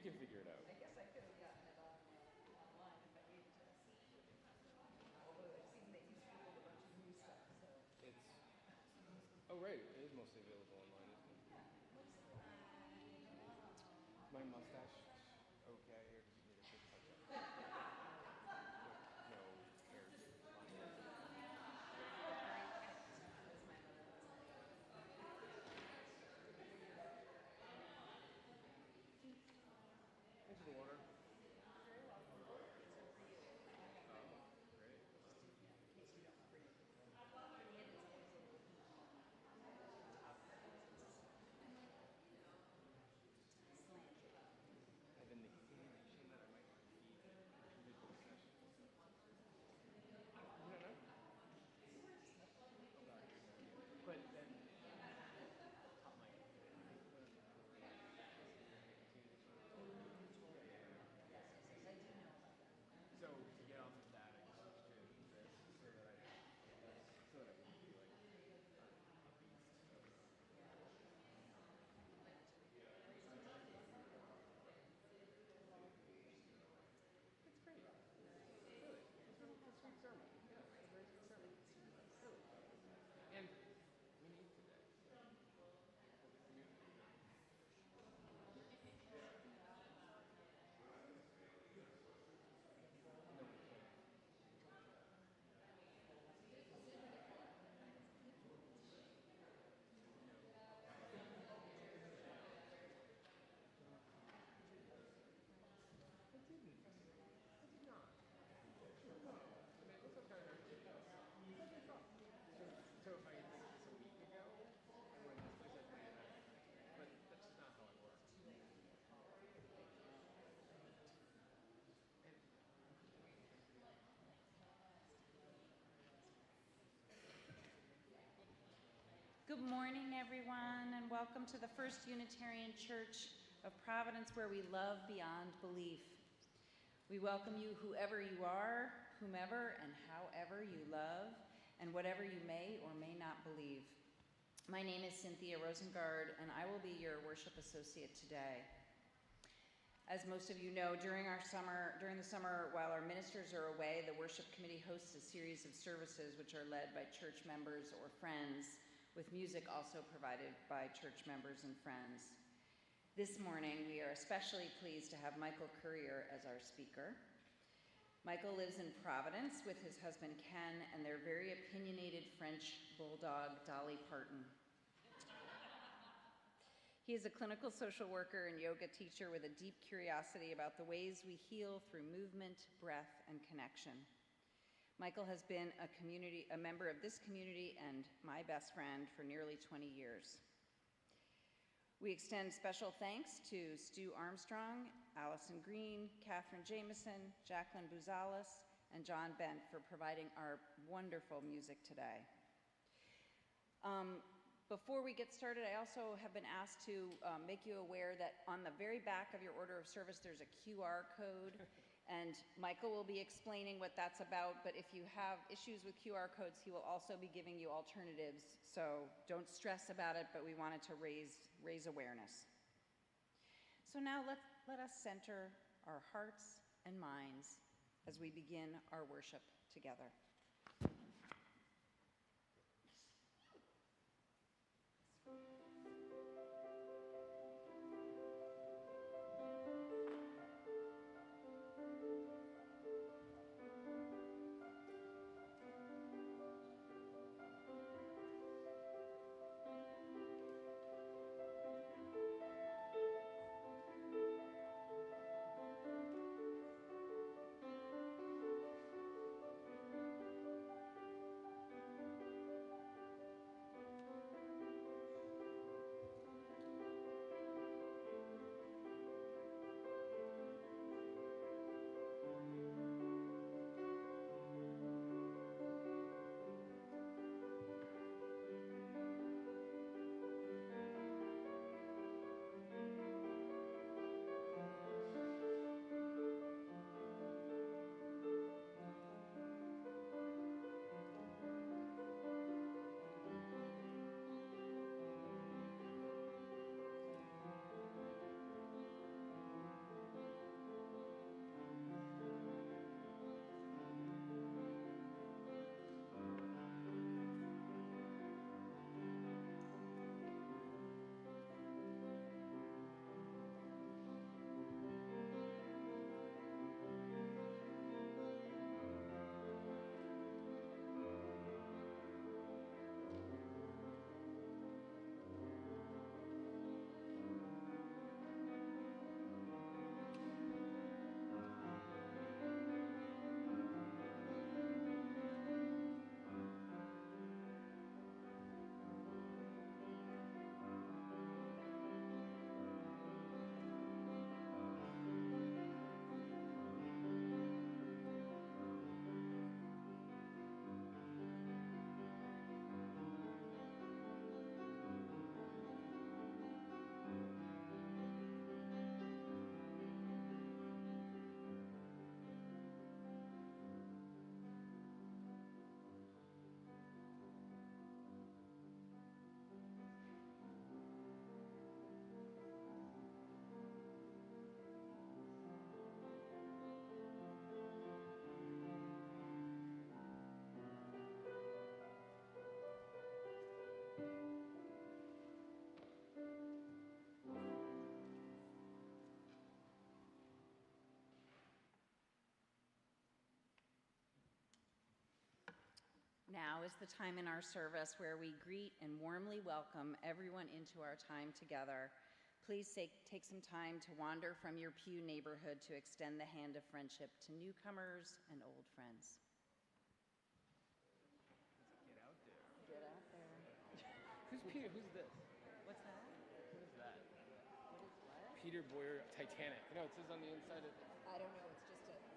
you can figure it out. I guess I could have gotten it online if I gave it to us. Although it seems they used to hold a bunch of new stuff, so. It's, oh right, it is mostly available online, isn't it? Yeah, mostly. Is my mustache okay, or does it need a quick touch up? No hair into the water. Very welcome. These are for you. Oh, great. In case you don't breathe. The lid is always a little slanted. I have an inclination that I might need repeated sessions. You don't know? Oh god, but then top mic. Yes, I do know about that. So to get off of that, I just switched to this so that I wouldn't be like a beast. It's great. Really. It's a sweet sermon. Yeah, it's a very sweet sermon. Really. And we need today. No, we can't. I didn't. I did not. I mean, it's okay. That's what I thought. So if I had made this a week ago, I would have just said, man, but that's just not how it works. And Good morning, everyone, and welcome to the First Unitarian Church of Providence, where we love beyond belief. We welcome you, whoever you are, whomever and however you love, and whatever you may or may not believe. My name is Cynthia Rosengard, and I will be your worship associate today. As most of you know, during the summer, while our ministers are away, the worship committee hosts a series of services which are led by church members or friends, with music also provided by church members and friends. This morning, we are especially pleased to have Michael Currier as our speaker. Michael lives in Providence with his husband Ken and their very opinionated French bulldog, Dolly Parton. He is a clinical social worker and yoga teacher with a deep curiosity about the ways we heal through movement, breath, and connection. Michael has been a member of this community and my best friend for nearly 20 years. We extend special thanks to Stu Armstrong, Allison Green, Catherine Jameson, Jacqueline Buzales, and John Bent for providing our wonderful music today. Before we get started, I also have been asked to make you aware that on the very back of your order of service, there's a QR code. And Michael will be explaining what that's about, but if you have issues with QR codes, he will also be giving you alternatives. So don't stress about it, but we wanted to raise awareness. So now let us center our hearts and minds as we begin our worship together. Now is the time in our service where we greet and warmly welcome everyone into our time together. Please take some time to wander from your pew neighborhood to extend the hand of friendship to newcomers and old friends. Get out there. Get out there. Who's Peter? Who's this? What's that? What is that? What is what? Peter Boyer, Titanic. No, it says on the inside of it. I don't know, it's just a thing.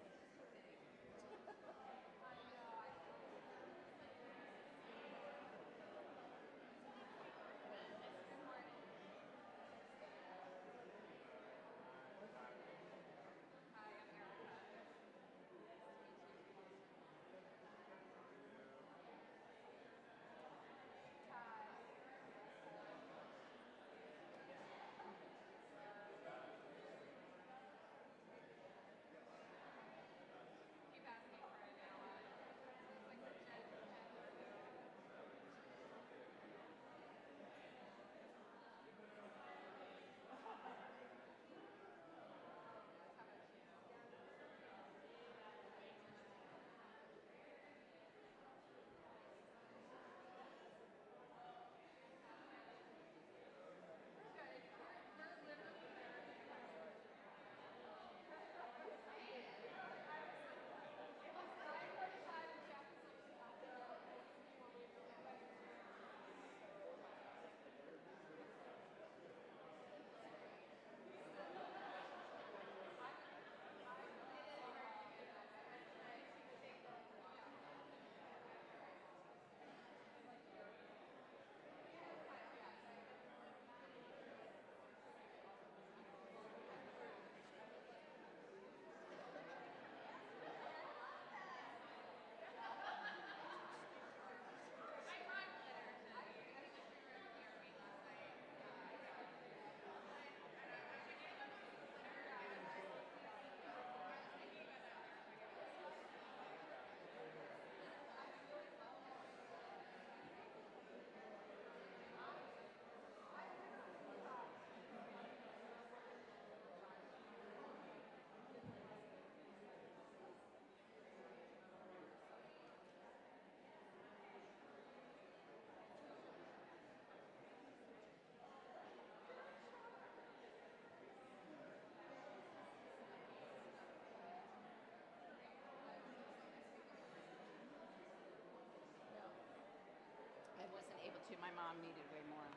I wasn't able to. My mom needed way more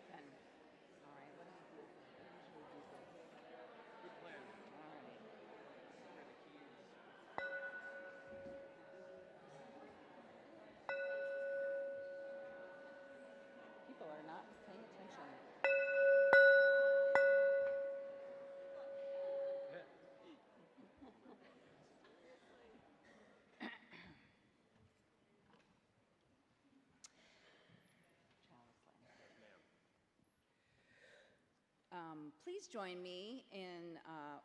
than. All right, what do we do? Good plan. All right. Here are the keys. People are not paying attention. Please join me in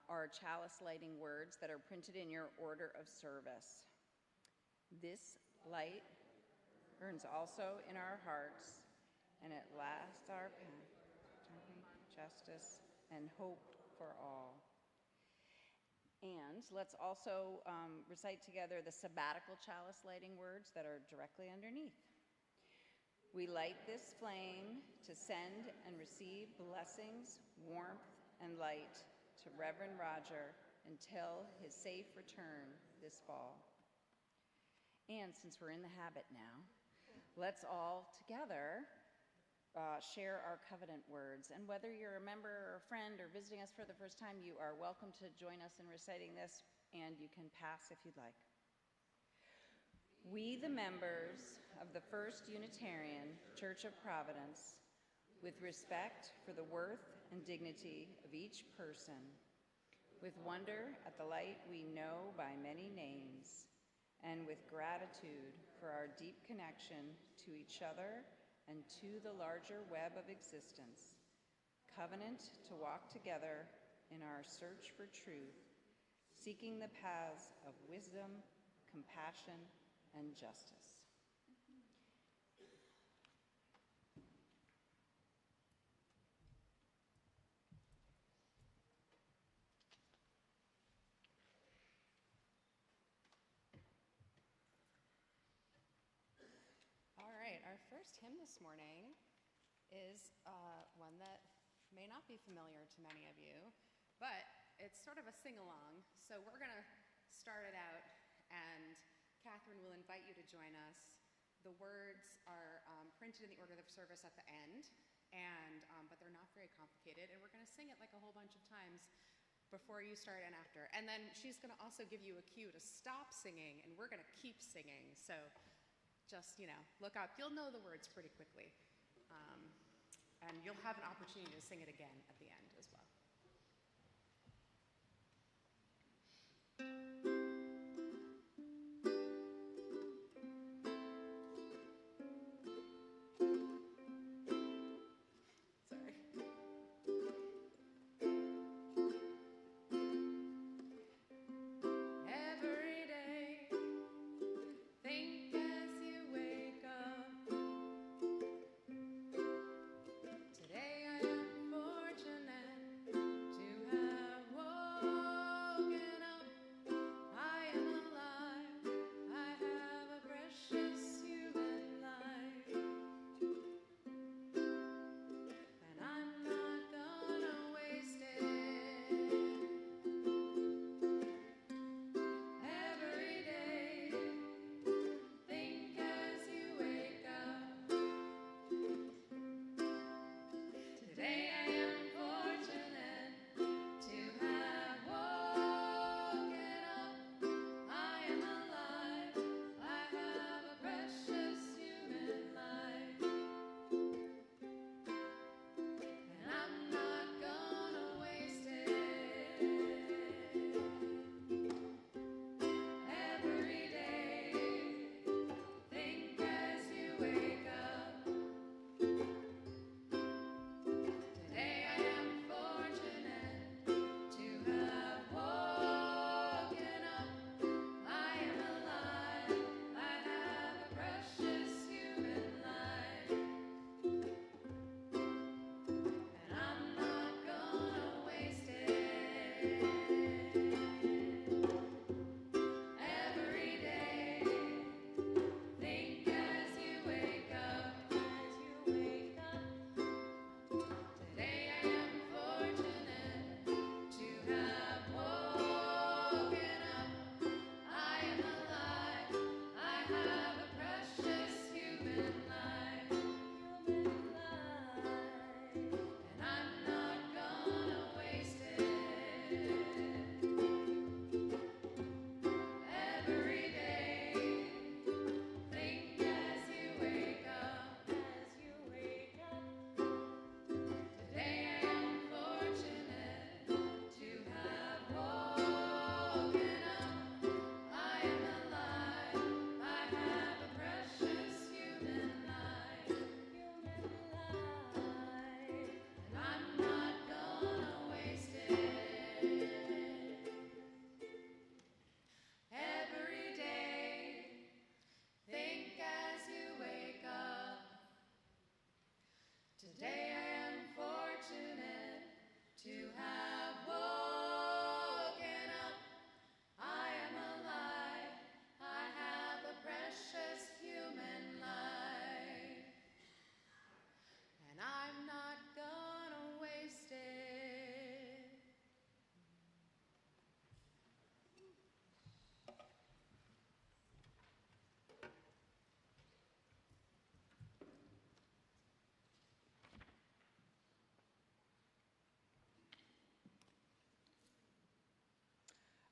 our chalice lighting words that are printed in your order of service. This light burns also in our hearts, and it lasts our path, justice, and hope for all. And let's also recite together the sabbatical chalice lighting words that are directly underneath. We light this flame to send and receive blessings, warmth, and light to Reverend Roger until his safe return this fall. And since we're in the habit now, let's all together share our covenant words. And whether you're a member or a friend or visiting us for the first time, you are welcome to join us in reciting this, and you can pass if you'd like. We, the members of the First Unitarian Church of Providence, with respect for the worth and dignity of each person, with wonder at the light we know by many names, and with gratitude for our deep connection to each other and to the larger web of existence, covenant to walk together in our search for truth, seeking the paths of wisdom, compassion, and justice. hymn this morning is one that may not be familiar to many of you, but it's sort of a sing-along. So we're going to start it out, and Catherine will invite you to join us. The words are printed in the order of service at the end, but they're not very complicated, and we're going to sing it like a whole bunch of times before you start and after. And then she's going to also give you a cue to stop singing, and we're going to keep singing. So just, look out. You'll know the words pretty quickly. And you'll have an opportunity to sing it again at the end as well.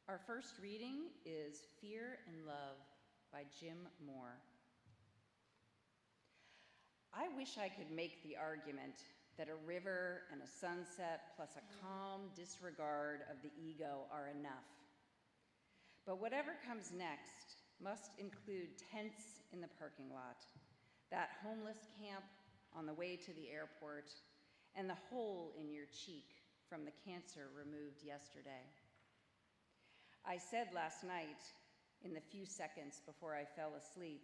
Our first reading is Fear and Love by Jim Moore. I wish I could make the argument that a river and a sunset plus a calm disregard of the ego are enough. But whatever comes next must include tents in the parking lot, that homeless camp on the way to the airport, and the hole in your cheek from the cancer removed yesterday. I said last night, in the few seconds before I fell asleep,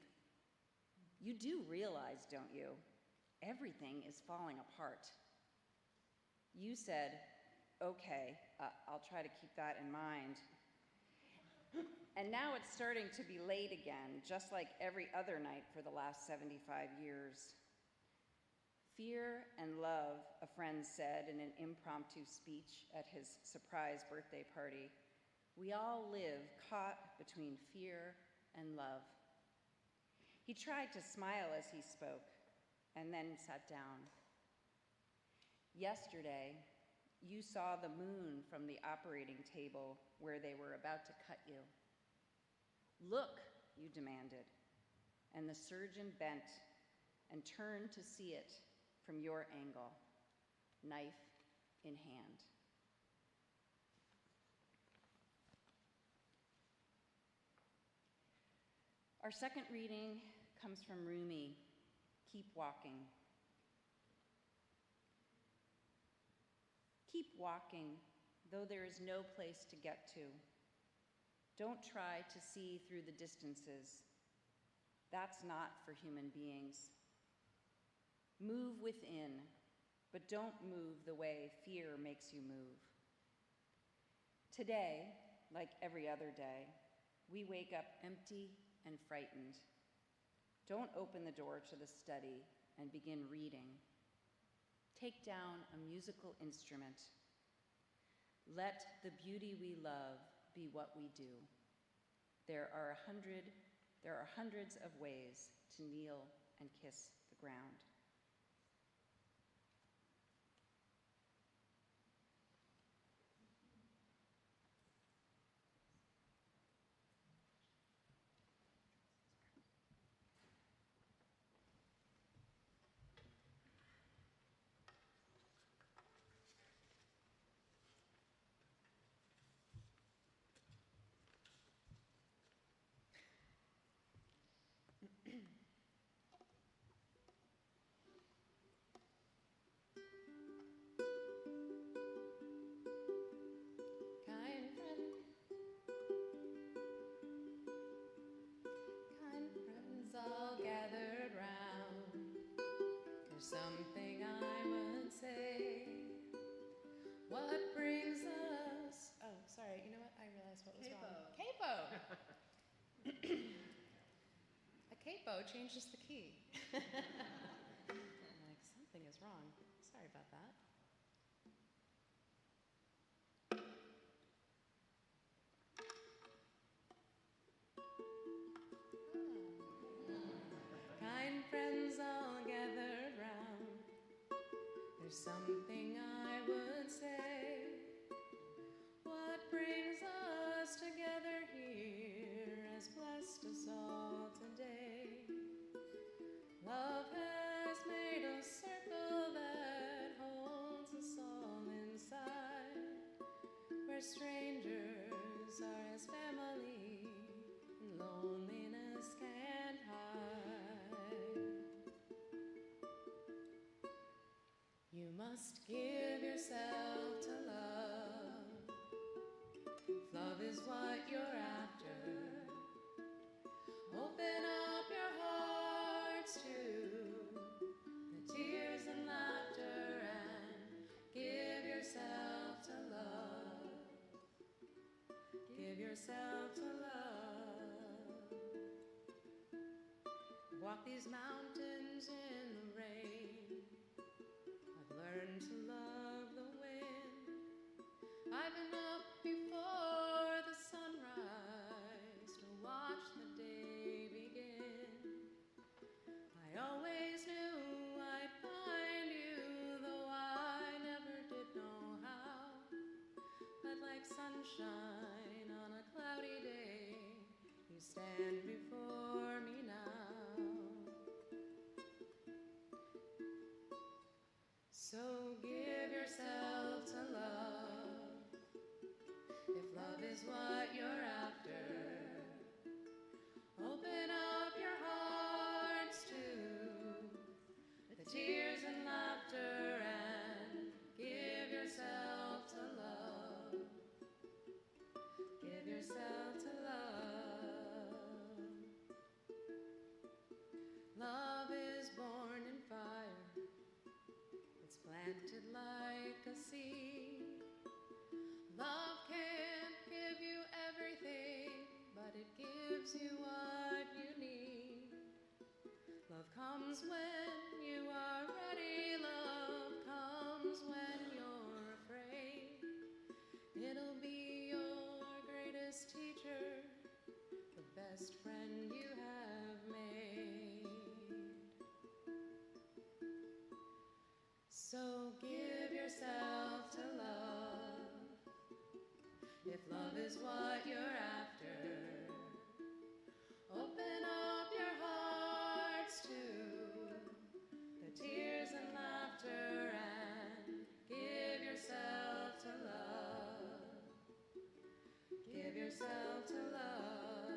you do realize, don't you? Everything is falling apart. You said, okay, I'll try to keep that in mind. And now it's starting to be late again, just like every other night for the last 75 years. Fear and love, a friend said in an impromptu speech at his surprise birthday party. We all live caught between fear and love. He tried to smile as he spoke and then sat down. Yesterday, you saw the moon from the operating table where they were about to cut you. Look, you demanded, and the surgeon bent and turned to see it from your angle, knife in hand. Our second reading comes from Rumi, Keep Walking. Keep walking, though there is no place to get to. Don't try to see through the distances. That's not for human beings. Move within, but don't move the way fear makes you move. Today, like every other day, we wake up empty and frightened. Don't open the door to the study and begin reading. Take down a musical instrument. Let the beauty we love be what we do. There are hundreds of ways to kneel and kiss the ground. Kind friends all gathered round. There's something I would say. What brings us? Oh, sorry. You know what? I realized what was wrong. Capo. A capo changes the key. I'm like, something is wrong. Sorry about that. Kind friends all gathered round. There's something I would say. What brings us together here has blessed us all today. Love has made a circle that holds us all inside, where strangers are as family and loneliness can't hide. You must give yourself to love. If love is what you're after, open up your hearts to the tears and laughter and give yourself to love. Give yourself to love. Walk these mountains in the rain. I've learned to love the wind. I've been up before the sunrise to watch the day begin. I always knew I'd find you, though I never did know how. But like sunshine on a cloudy day, you stand before me now. So give yourself to love. If love is what you're after, open up your hearts to the tears and laughter and give yourself to love. Give yourself to love. Love is born in fire. It's planted like a seed. Love can't give you everything, but it gives you what you need. Love comes when you are ready. So give yourself to love, if love is what you're after. Open up your hearts to the tears and laughter and give yourself to love. Give yourself to love.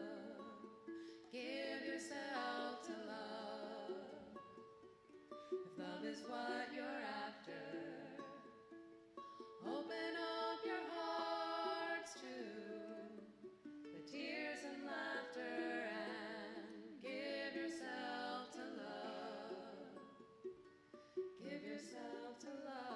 Give yourself to love. If love is what you're after, open up your hearts to the tears and laughter and give yourself to love. Give yourself to love.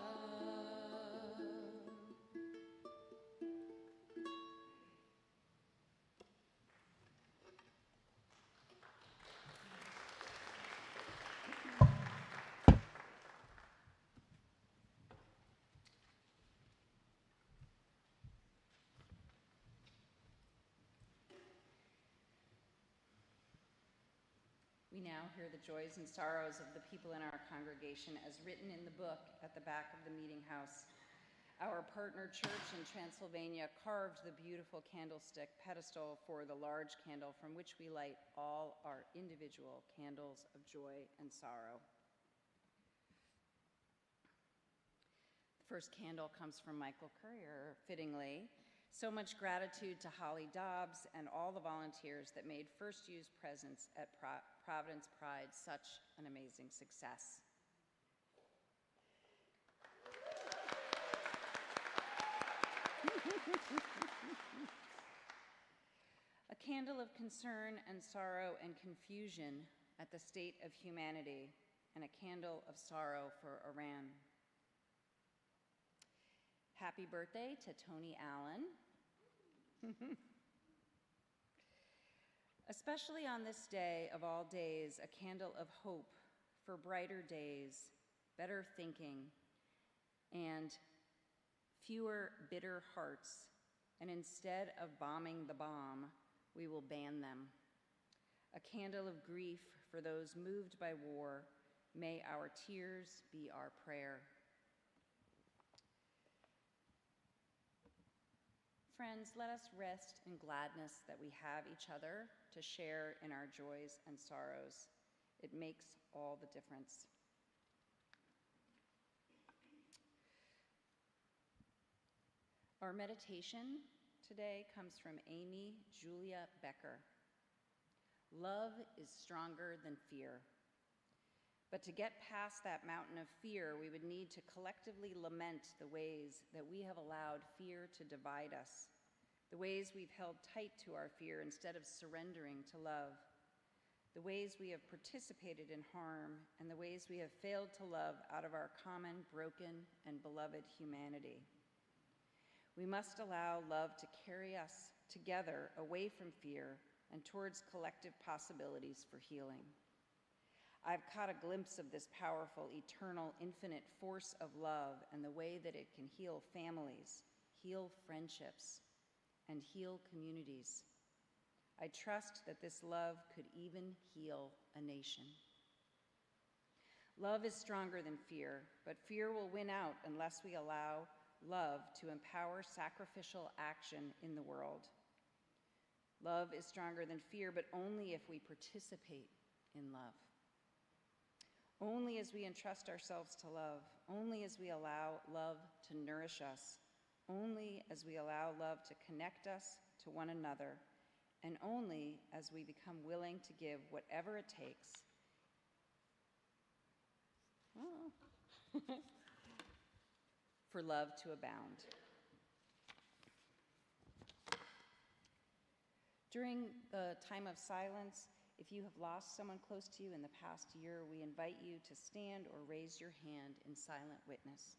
We now hear the joys and sorrows of the people in our congregation as written in the book at the back of the meeting house. Our partner church in Transylvania carved the beautiful candlestick pedestal for the large candle from which we light all our individual candles of joy and sorrow. The first candle comes from Michael Courier, fittingly. So much gratitude to Holly Dobbs and all the volunteers that made First U's presence at Providence Pride such an amazing success. A candle of concern and sorrow and confusion at the state of humanity, and a candle of sorrow for Iran. Happy birthday to Tony Allen. Especially on this day of all days, a candle of hope for brighter days, better thinking, and fewer bitter hearts. And instead of bombing the bomb, we will ban them. A candle of grief for those moved by war. May our tears be our prayer. Friends, let us rest in gladness that we have each other to share in our joys and sorrows. It makes all the difference. Our meditation today comes from Amy Julia Becker. Love is stronger than fear. But to get past that mountain of fear, we would need to collectively lament the ways that we have allowed fear to divide us, the ways we've held tight to our fear instead of surrendering to love, the ways we have participated in harm, and the ways we have failed to love out of our common, broken, and beloved humanity. We must allow love to carry us together away from fear and towards collective possibilities for healing. I've caught a glimpse of this powerful, eternal, infinite force of love and the way that it can heal families, heal friendships, and heal communities. I trust that this love could even heal a nation. Love is stronger than fear, but fear will win out unless we allow love to empower sacrificial action in the world. Love is stronger than fear, but only if we participate in love. Only as we entrust ourselves to love, only as we allow love to nourish us, only as we allow love to connect us to one another, and only as we become willing to give whatever it takes for love to abound. During the time of silence, if you have lost someone close to you in the past year, we invite you to stand or raise your hand in silent witness.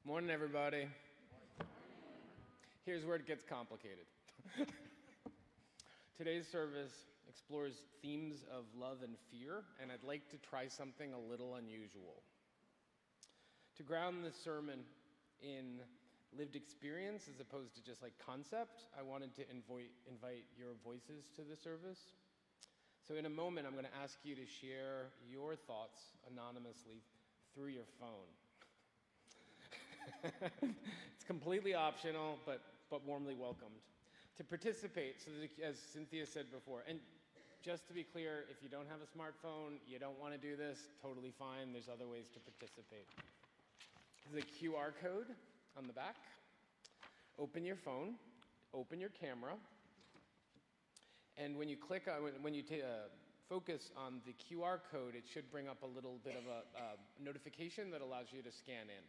Morning, everybody. Here's where it gets complicated. Today's service explores themes of love and fear, and I'd like to try something a little unusual. To ground this sermon in lived experience as opposed to just like concept, I wanted to invite your voices to the service. So in a moment, I'm going to ask you to share your thoughts anonymously through your phone. It's completely optional, but warmly welcomed. To participate, so that, as Cynthia said before, and just to be clear, if you don't have a smartphone, you don't want to do this, totally fine. There's other ways to participate. There's a QR code on the back. Open your phone, open your camera, and when you click on, focus on the QR code, it should bring up a little bit of a notification that allows you to scan in.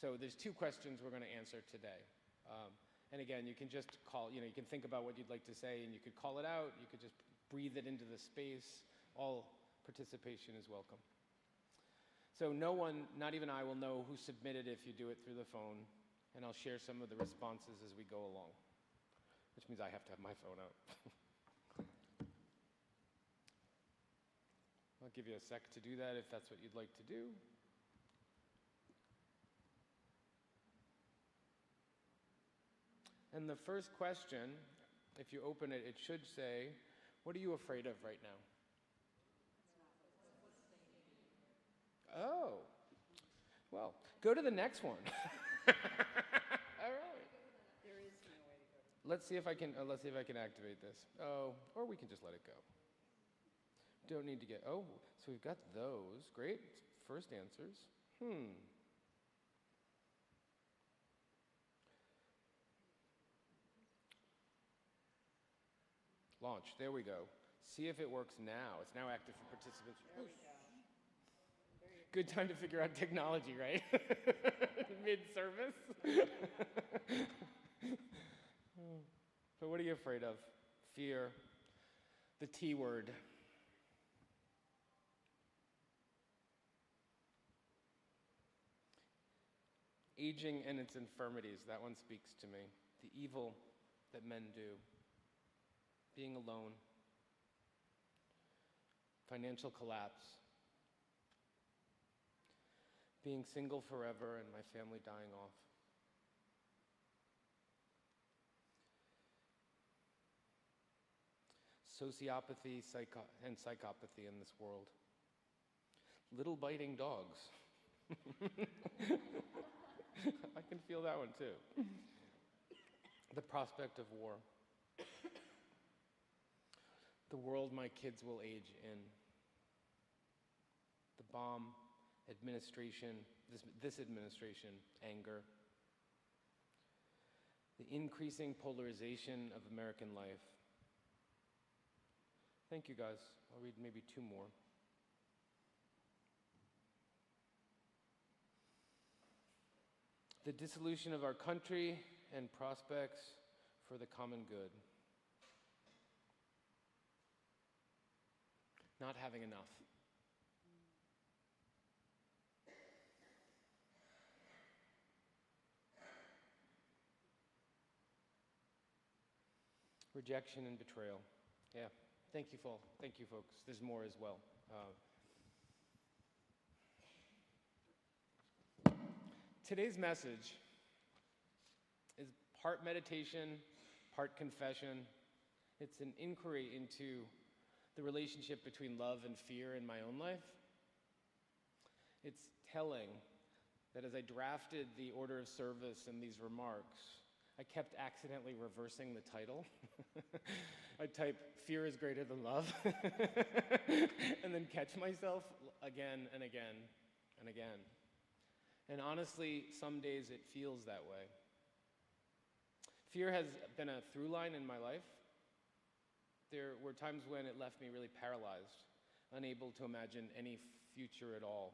So there's two questions we're going to answer today. And again, you can just call, you can think about what you'd like to say, and you could call it out, you could just breathe it into the space. All participation is welcome. So no one, not even I, will know who submitted if you do it through the phone, and I'll share some of the responses as we go along, which means I have to have my phone out. I'll give you a sec to do that if that's what you'd like to do. And the first question, if you open it, it should say, what are you afraid of right now? Oh, well, go to the next one. All right. There is no way to go to. Let's see if I can activate this. Oh, or we can just let it go. Don't need to get, oh, so we've got those. Great, first answers. Launch, there we go. See if it works now. It's now active for participants. There we go. Good time to figure out technology, right? Mid-service. So what are you afraid of? Fear. The T word. Aging and its infirmities. That one speaks to me. The evil that men do. Being alone. Financial collapse. Being single forever and my family dying off. Sociopathy and psychopathy in this world. Little biting dogs. I can feel that one too. The prospect of war. The world my kids will age in. The bomb administration, this administration, anger. The increasing polarization of American life. Thank you, guys. I'll read maybe two more. The dissolution of our country and prospects for the common good. Not having enough. Rejection and betrayal. Yeah. Thank you, folks. There's more as well. Today's message is part meditation, part confession. It's an inquiry into the relationship between love and fear in my own life. It's telling that as I drafted the order of service and these remarks, I kept accidentally reversing the title. I type, fear is greater than love, and then catch myself again and again and again. And honestly, some days it feels that way. Fear has been a through line in my life. There were times when it left me really paralyzed, unable to imagine any future at all.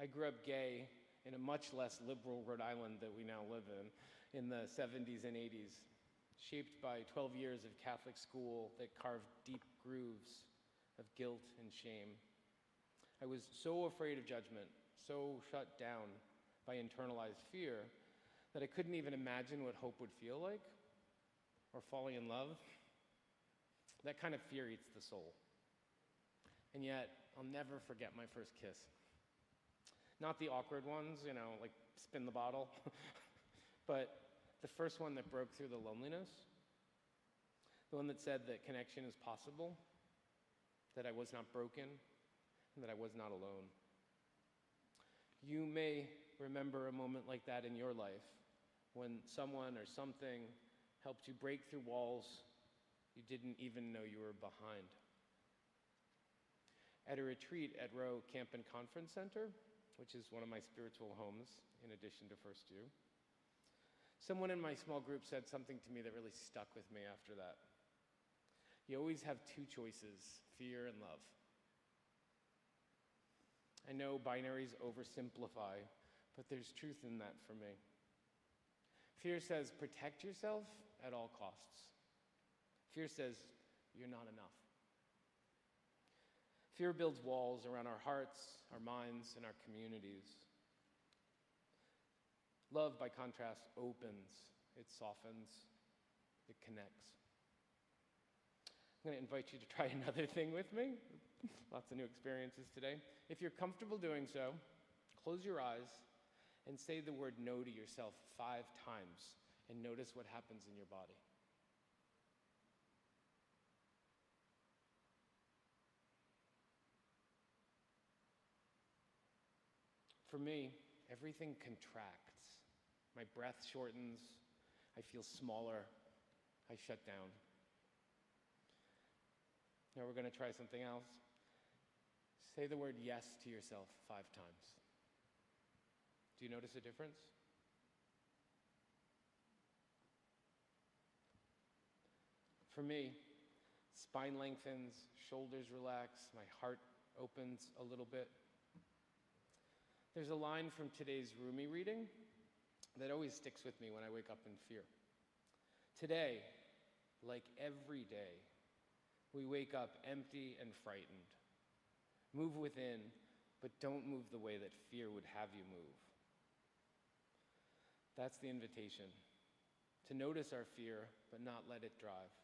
I grew up gay in a much less liberal Rhode Island that we now live in the 70s and 80s, shaped by 12 years of Catholic school that carved deep grooves of guilt and shame. I was so afraid of judgment, so shut down by internalized fear that I couldn't even imagine what hope would feel like or falling in love. That kind of fear eats the soul. And yet, I'll never forget my first kiss. Not the awkward ones, like spin the bottle, but the first one that broke through the loneliness, the one that said that connection is possible, that I was not broken, and that I was not alone. You may remember a moment like that in your life, when someone or something helped you break through walls you didn't even know you were behind. At a retreat at Rowe Camp and Conference Center, which is one of my spiritual homes in addition to First U, someone in my small group said something to me that really stuck with me after that. You always have two choices, fear and love. I know binaries oversimplify, but there's truth in that for me. Fear says, protect yourself at all costs. Fear says, you're not enough. Fear builds walls around our hearts, our minds, and our communities. Love, by contrast, opens, it softens, it connects. I'm going to invite you to try another thing with me. Lots of new experiences today. If you're comfortable doing so, close your eyes and say the word no to yourself 5 times and notice what happens in your body. For me, everything contracts. My breath shortens. I feel smaller. I shut down. Now we're going to try something else. Say the word yes to yourself 5 times. Do you notice a difference? For me, spine lengthens, shoulders relax, my heart opens a little bit. There's a line from today's Rumi reading that always sticks with me when I wake up in fear. Today, like every day, we wake up empty and frightened. Move within, but don't move the way that fear would have you move. That's the invitation. To notice our fear, but not let it drive.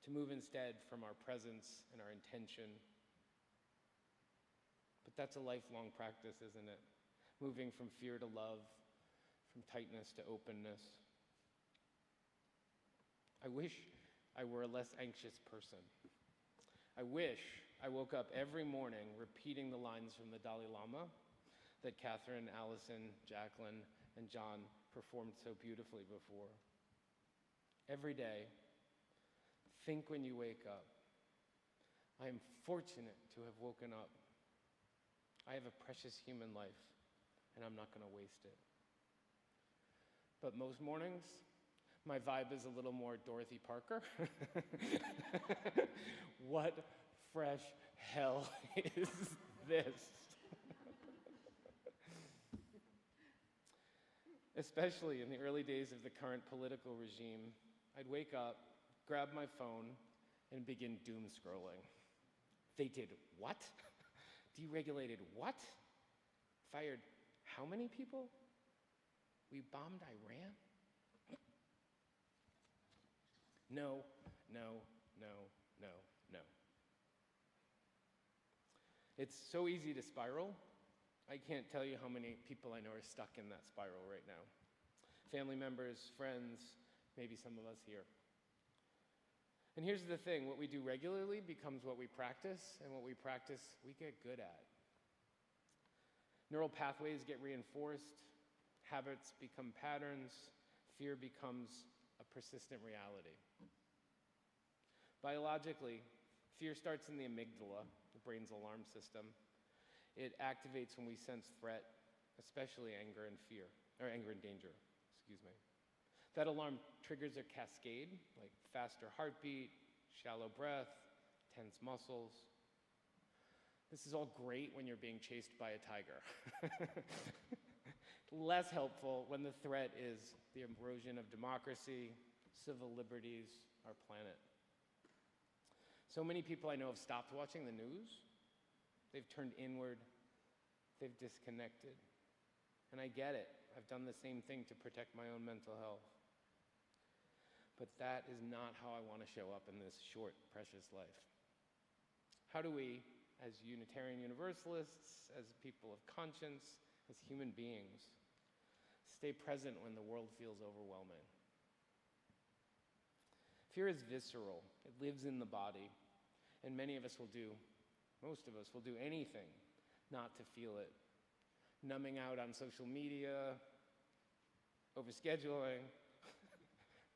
To move instead from our presence and our intention. But that's a lifelong practice, isn't it? Moving from fear to love, from tightness to openness. I wish I were a less anxious person. I wish I woke up every morning repeating the lines from the Dalai Lama that Catherine, Allison, Jacqueline, and John performed so beautifully before. Every day, think when you wake up, I am fortunate to have woken up. I have a precious human life, and I'm not going to waste it. But most mornings, my vibe is a little more Dorothy Parker. What fresh hell is this? Especially in the early days of the current political regime, I'd wake up, grab my phone, and begin doom scrolling. They did what? Deregulated what? Fired how many people? We bombed Iran? No, no, no, no, no. It's so easy to spiral. I can't tell you how many people I know are stuck in that spiral right now. Family members, friends, maybe some of us here. And here's the thing, what we do regularly becomes what we practice, and what we practice, we get good at. Neural pathways get reinforced, habits become patterns, fear becomes a persistent reality. Biologically, fear starts in the amygdala, the brain's alarm system. It activates when we sense threat, especially anger and danger, excuse me. That alarm triggers a cascade, like faster heartbeat, shallow breath, tense muscles. This is all great when you're being chased by a tiger. Less helpful when the threat is the erosion of democracy, civil liberties, our planet. So many people I know have stopped watching the news. They've turned inward. They've disconnected. And I get it. I've done the same thing to protect my own mental health. But that is not how I want to show up in this short, precious life. How do we, as Unitarian Universalists, as people of conscience, as human beings, stay present when the world feels overwhelming? Fear is visceral. It lives in the body. And most of us will do anything not to feel it. Numbing out on social media, overscheduling,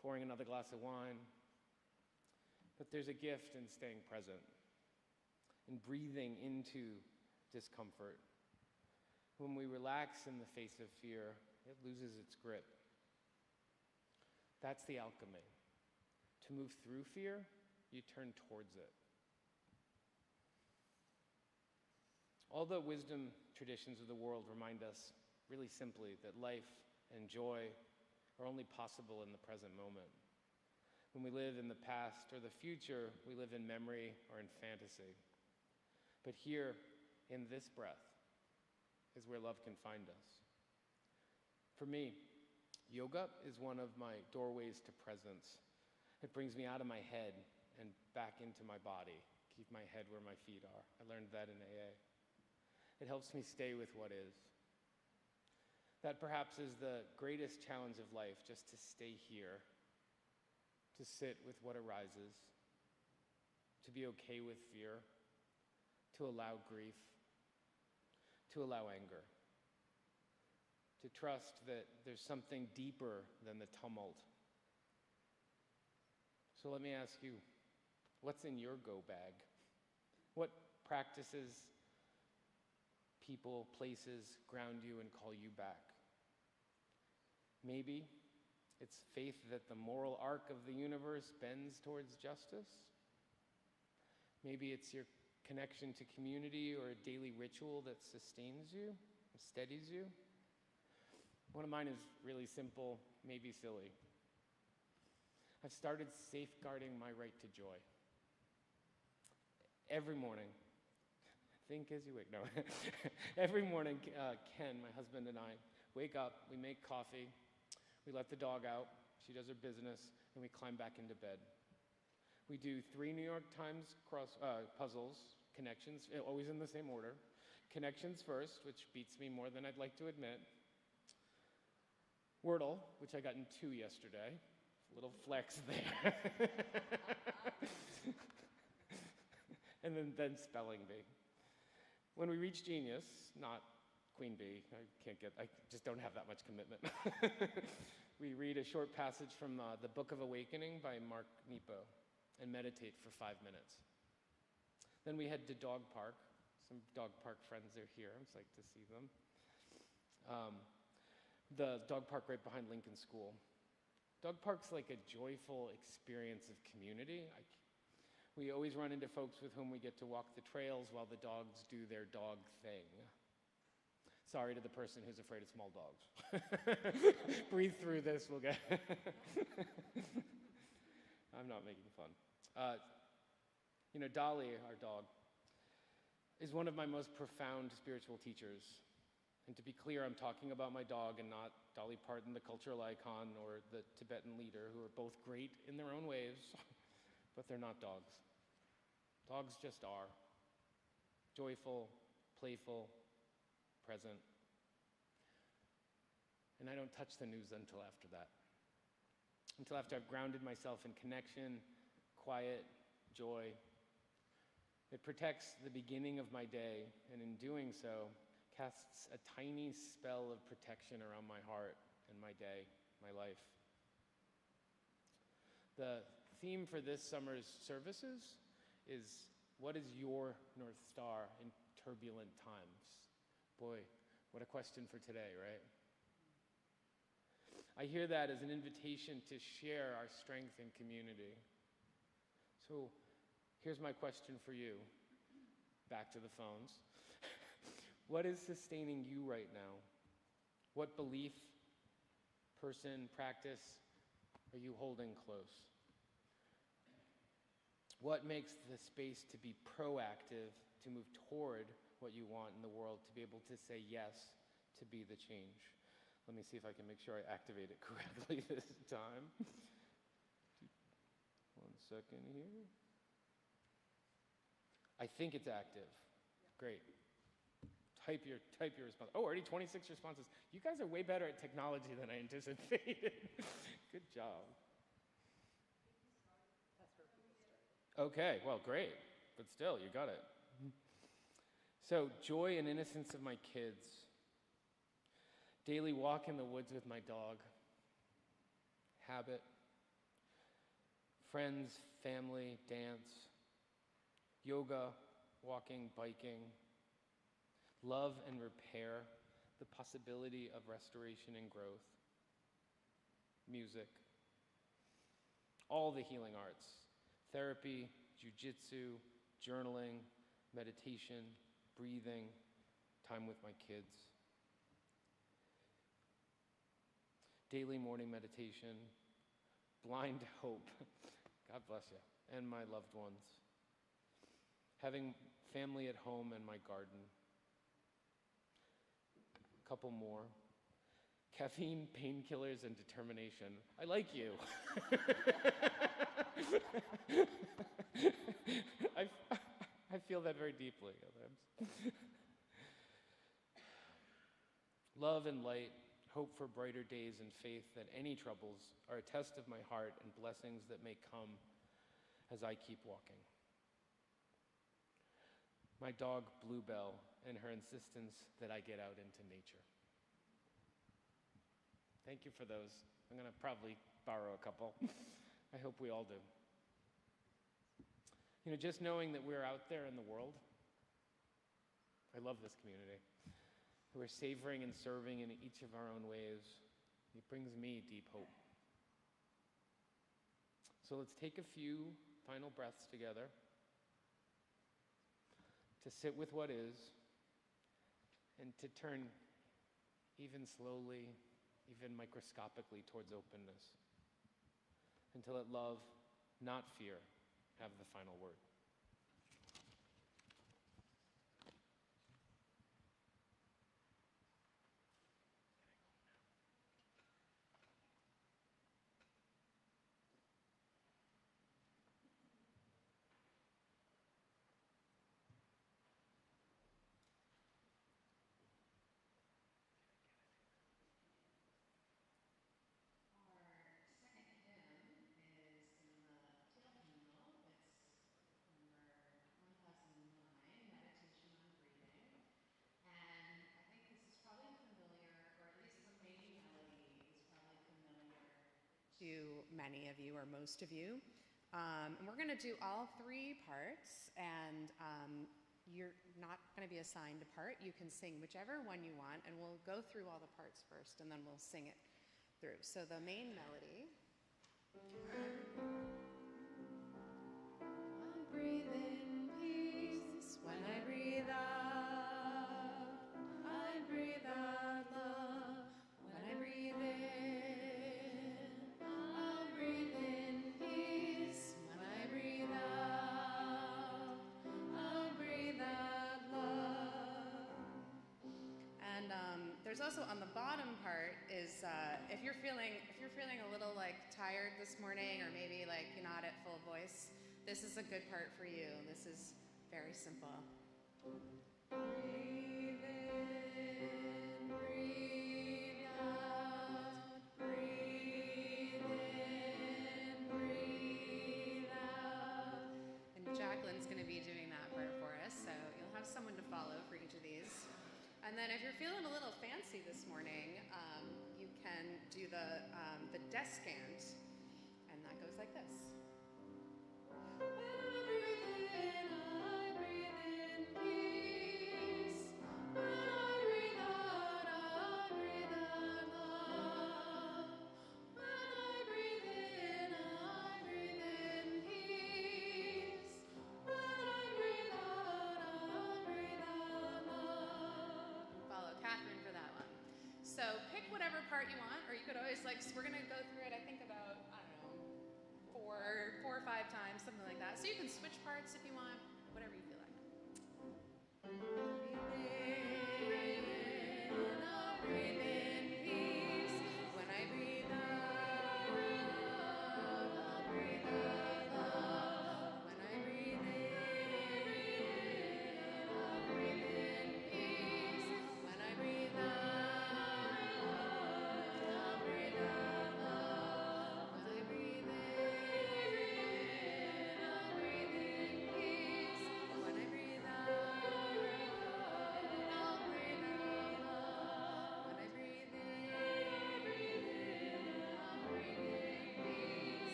pouring another glass of wine. But there's a gift in staying present, in breathing into discomfort. When we relax in the face of fear, it loses its grip. That's the alchemy. To move through fear, you turn towards it. All the wisdom traditions of the world remind us, really simply, that life and joy are only possible in the present moment. When we live in the past or the future, we live in memory or in fantasy. But here, in this breath, is where love can find us. For me, yoga is one of my doorways to presence. It brings me out of my head and back into my body. Keep my head where my feet are. I learned that in AA. It helps me stay with what is. That perhaps is the greatest challenge of life, just to stay here, to sit with what arises, to be okay with fear, to allow grief, to allow anger, to trust that there's something deeper than the tumult. So let me ask you, what's in your go bag? What practices, people, places ground you and call you back? Maybe it's faith that the moral arc of the universe bends towards justice. Maybe it's your connection to community or a daily ritual that sustains you, steadies you. One of mine is really simple, maybe silly. I've started safeguarding my right to joy. Every morning, think as you wake, no. Every morning, Ken, my husband, and I wake up, we make coffee, we let the dog out, she does her business, and we climb back into bed. We do 3 New York Times puzzles, connections, always in the same order. Connections first, which beats me more than I'd like to admit. Wordle, which I got in 2 yesterday. Little flex there. And then spelling bee. When we reach genius, not Queen Bee, I just don't have that much commitment. We read a short passage from the Book of Awakening by Mark Nepo and meditate for 5 minutes. Then we head to dog park. Some dog park friends are here. I'm psyched to see them. The dog park right behind Lincoln School. Dog park's like a joyful experience of community. We always run into folks with whom we get to walk the trails while the dogs do their dog thing. Sorry to the person who's afraid of small dogs. Breathe through this, we'll get... I'm not making fun. Dolly, our dog, is one of my most profound spiritual teachers. And to be clear, I'm talking about my dog and not Dolly Parton, the cultural icon, or the Tibetan leader, who are both great in their own ways, but they're not dogs. Dogs just are. Joyful, playful, present. And I don't touch the news until after that. Until after I've grounded myself in connection, quiet, joy. It protects the beginning of my day, and in doing so, casts a tiny spell of protection around my heart and my day, my life. The theme for this summer's services is, what is your North Star in turbulent times? Boy, what a question for today, right? I hear that as an invitation to share our strength in community. So here's my question for you. Back to the phones. What is sustaining you right now? What belief, person, practice are you holding close? What makes the space to be proactive, to move toward what you want in the world, to be able to say yes to be the change. Let me see if I can make sure I activate it correctly this time. 1 second here. I think it's active. Great. Type your response. Oh, already 26 responses. You guys are way better at technology than I anticipated. Good job. That's where people started. Okay, well, great. But still, you got it. So, joy and innocence of my kids. Daily walk in the woods with my dog. Habit. Friends, family, dance. Yoga, walking, biking. Love and repair, the possibility of restoration and growth. Music. All the healing arts. Therapy, jiu-jitsu, journaling, meditation, breathing, time with my kids. Daily morning meditation, blind hope, God bless you, and my loved ones. Having family at home and my garden. A couple more. Caffeine, painkillers, and determination. I like you. I feel that very deeply. Love and light, hope for brighter days, and faith that any troubles are a test of my heart and blessings that may come as I keep walking. My dog, Bluebell, and her insistence that I get out into nature. Thank you for those. I'm going to probably borrow a couple. I hope we all do. You know, just knowing that we're out there in the world, I love this community. We're savoring and serving in each of our own ways. It brings me deep hope. So let's take a few final breaths together to sit with what is and to turn even slowly, even microscopically towards openness, and to let love, not fear, have the final word. To many of you or most of you. And we're going to do all three parts, and you're not going to be assigned a part. You can sing whichever one you want, and we'll go through all the parts first, and then we'll sing it through. So the main melody. I breathe in peace when I breathe out. I breathe out love when I breathe in. There's also on the bottom part is if you're feeling a little like tired this morning, or maybe like you're not at full voice, this is a good part for you. This is very simple. Breathe in, breathe out, breathe in, breathe out. And Jacqueline's going to be doing that part for us, so you'll have someone to follow for each of these. And then if you're feeling a little fancy this morning, you can do the descant, and that goes like this. When I breathe in peace. When I breathe out love. When I breathe in peace. When I breathe out love. Follow Catherine for that one. So pick whatever part you want, or you could always we're gonna go through it, I think about, I don't know, four or five times, something like that. So you can switch parts if you want, whatever you feel like. Breathe in,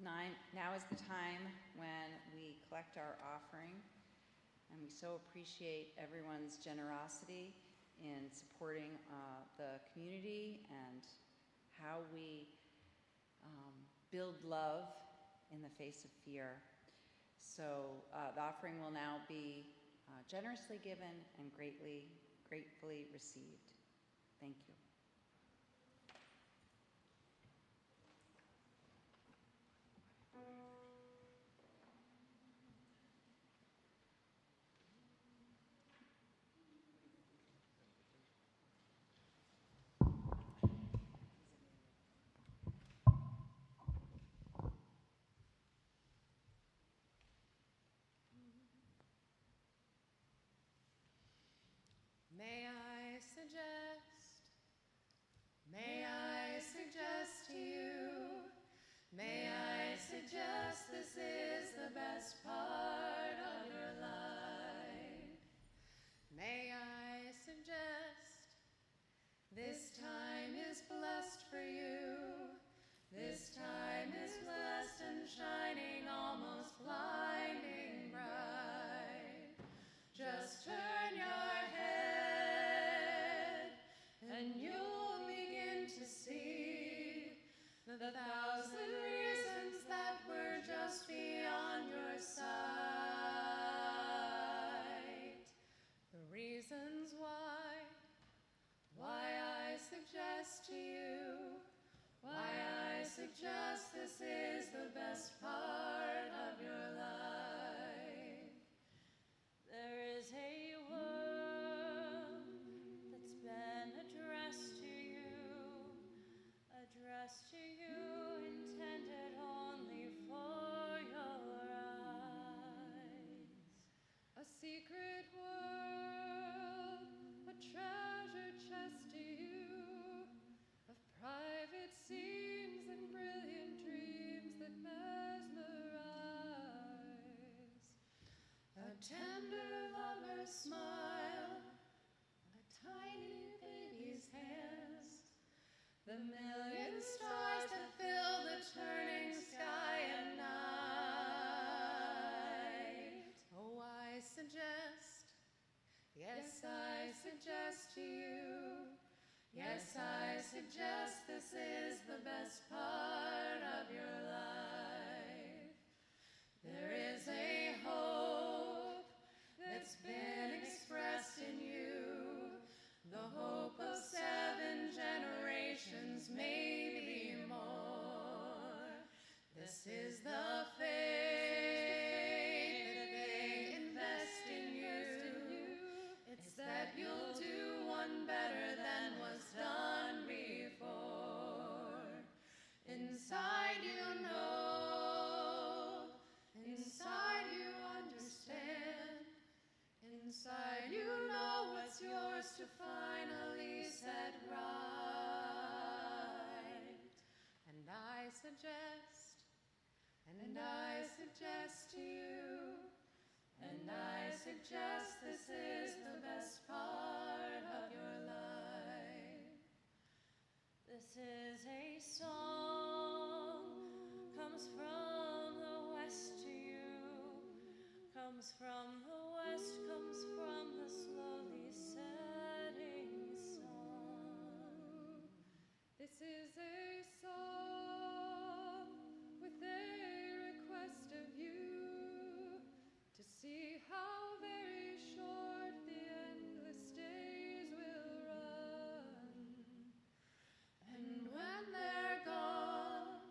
now is the time when we collect our offering, and we so appreciate everyone's generosity in supporting the community and how we build love in the face of fear. So the offering will now be generously given and gratefully received. Thank you. May I suggest to you, may I suggest this is the best part of your life. May I suggest this time is blessed for you. This time is blessed and shining almost blinding bright. Just turn your head and you'll begin to see the thousand reasons that were just beyond your sight. The reasons why I suggest to you, why I suggest this is the best part of your life. There is a world that's been addressed to you, intended only for your eyes. A secret world, a treasure chest to you, of private scenes and brilliant dreams that mesmerize. A tender lover's smile, a tiny baby's hands, the million stars that fill the turning sky at night. Oh, I suggest, yes, I suggest to you, yes, I suggest this is the best part of your life. There is a hope that's been expressed in you, the hope of 7 generations, maybe more. This is the faith that they invest in you. It's that you'll do one better than was done before. Inside you know, inside you understand, inside you know what's yours to finally set right. And I suggest to you, and I suggest this is the best part of your life. This is a song, comes from the west to you, comes from the west, comes from the slowly setting sun. This is a song with a request of you to see how very short the endless days will run. And when they're gone,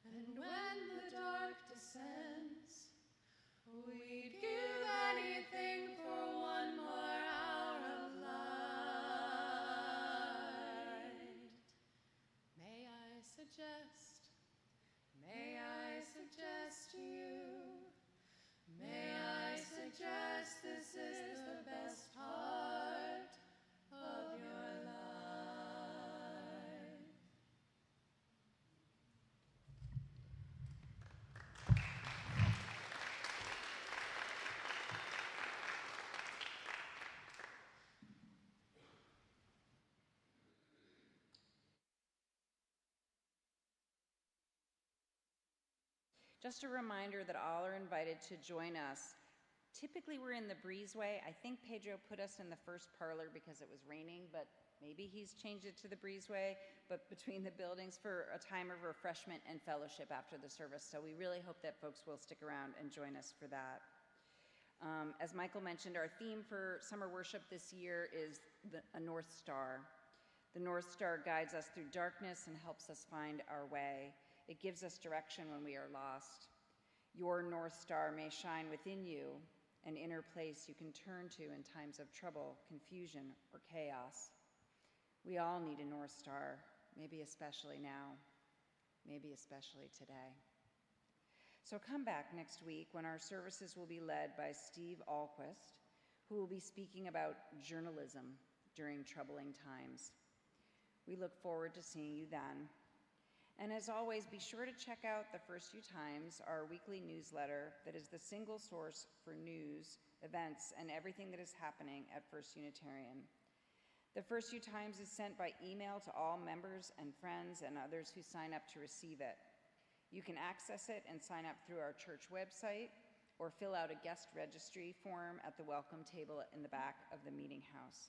and when the dark descends, we'd give anything Just a reminder that all are invited to join us. Typically we're in the breezeway. I think Pedro put us in the first parlor because it was raining, but maybe he's changed it to the breezeway, but between the buildings for a time of refreshment and fellowship after the service. So we really hope that folks will stick around and join us for that. As Michael mentioned, our theme for summer worship this year is a North Star. The North Star guides us through darkness and helps us find our way. It gives us direction when we are lost. Your North Star may shine within you, an inner place you can turn to in times of trouble, confusion, or chaos. We all need a North Star, maybe especially now, maybe especially today. So come back next week when our services will be led by Steve Alquist, who will be speaking about journalism during troubling times. We look forward to seeing you then. And as always, be sure to check out the First Few Times, our weekly newsletter that is the single source for news, events, and everything that is happening at First Unitarian. The First Few Times is sent by email to all members and friends and others who sign up to receive it. You can access it and sign up through our church website or fill out a guest registry form at the welcome table in the back of the meeting house.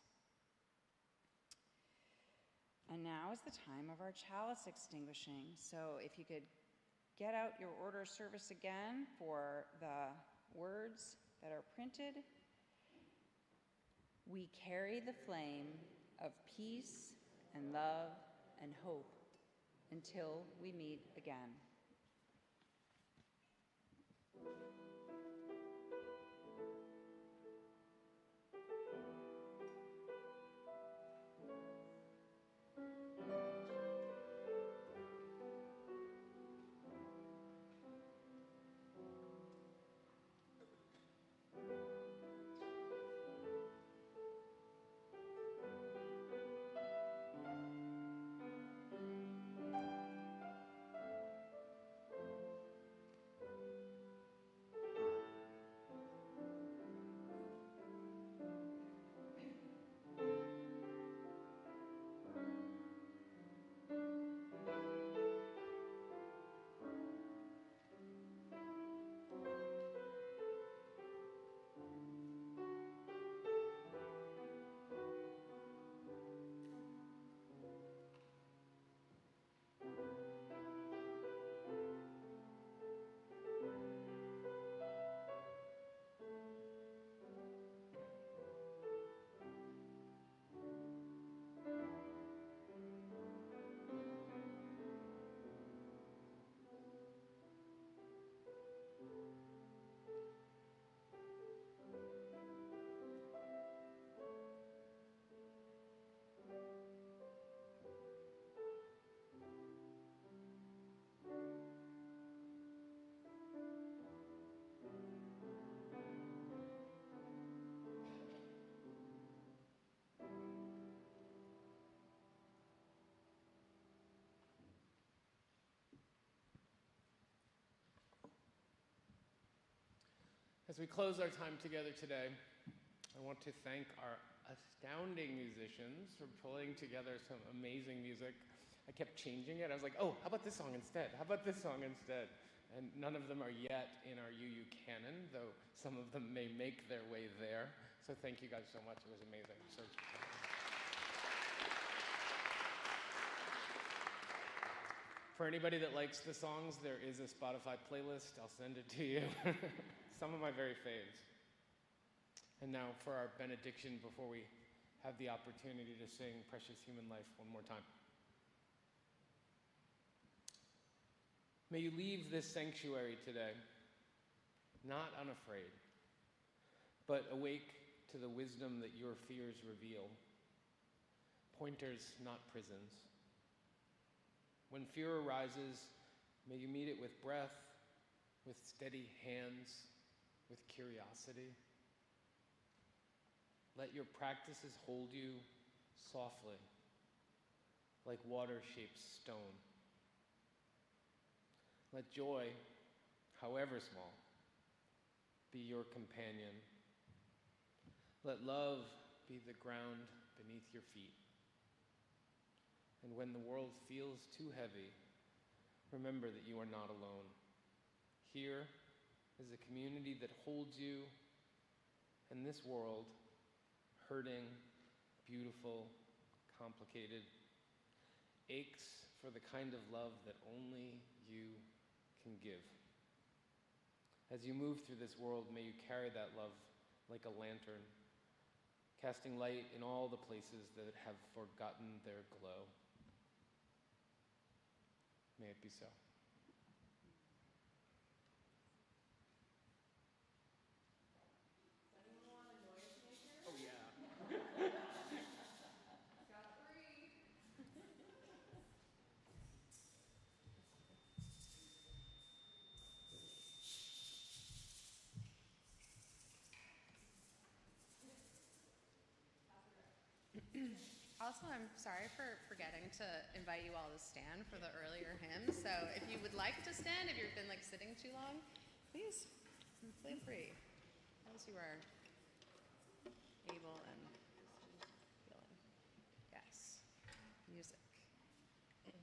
And now is the time of our chalice extinguishing. So if you could get out your order of service again for the words that are printed. We carry the flame of peace and love and hope until we meet again. As we close our time together today, I want to thank our astounding musicians for pulling together some amazing music. I kept changing it. I was like, oh, how about this song instead? How about this song instead? And none of them are yet in our UU canon, though some of them may make their way there. So thank you guys so much. It was amazing. For anybody that likes the songs, there is a Spotify playlist. I'll send it to you. Some of my very faves. And now for our benediction before we have the opportunity to sing Precious Human Life one more time. May you leave this sanctuary today, not unafraid, but awake to the wisdom that your fears reveal. Pointers, not prisons. When fear arises, may you meet it with breath, with steady hands, with curiosity. Let your practices hold you softly, like water-shaped stone. Let joy, however small, be your companion. Let love be the ground beneath your feet. And when the world feels too heavy, remember that you are not alone. Here is a community that holds you in this world, hurting, beautiful, complicated, aches for the kind of love that only you can give. As you move through this world, may you carry that love like a lantern, casting light in all the places that have forgotten their glow. May it be so. Oh, yeah. Got 3. Also, I'm sorry for forgetting to invite you all to stand for the earlier hymn. So if you would like to stand, if you've been like sitting too long, please feel free as you are able and feeling. Yes, music.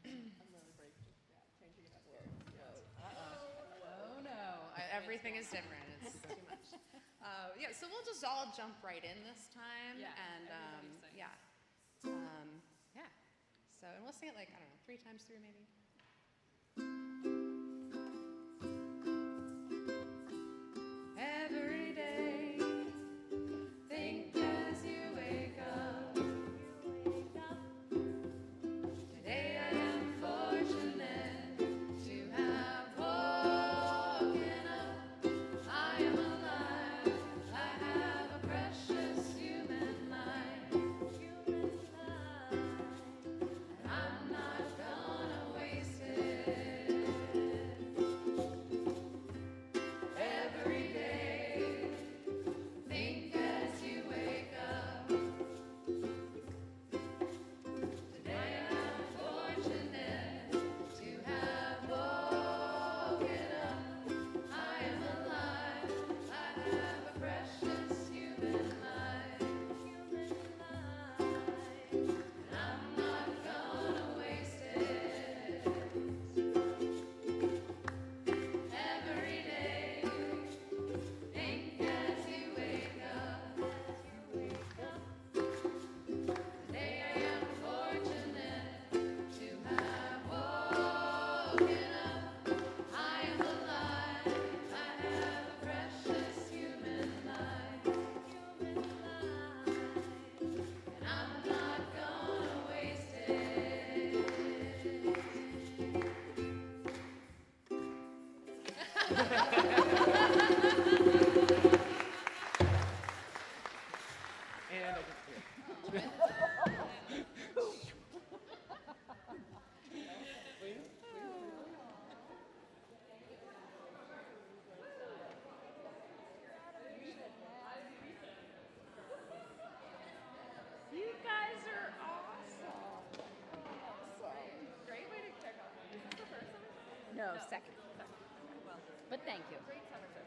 I'm really breaking. Yeah, changing it up here. Oh no, everything is different. It's too much. Yeah, so we'll just all jump right in this time. Yeah, and everybody sing. yeah. Yeah. So, and we'll sing it like, I don't know, 3 times through maybe. Every day, think as you wake up. Today I am fortunate to have woken up. I am alive. I have a precious human life. I'm not gonna waste it. Every day, think as you wake up. Today I'm fortunate to have woken up. I am alive. I have a precious human life. I'm not gonna waste it. Every day, think as you wake up. Today I am fortunate to have woken up. I am alive. I have a precious human life. And I'm not gonna waste it. And I just hear. You guys are awesome. Great way to kick off. Is this the first summer? No, second. Well, But thank you. great summer trip.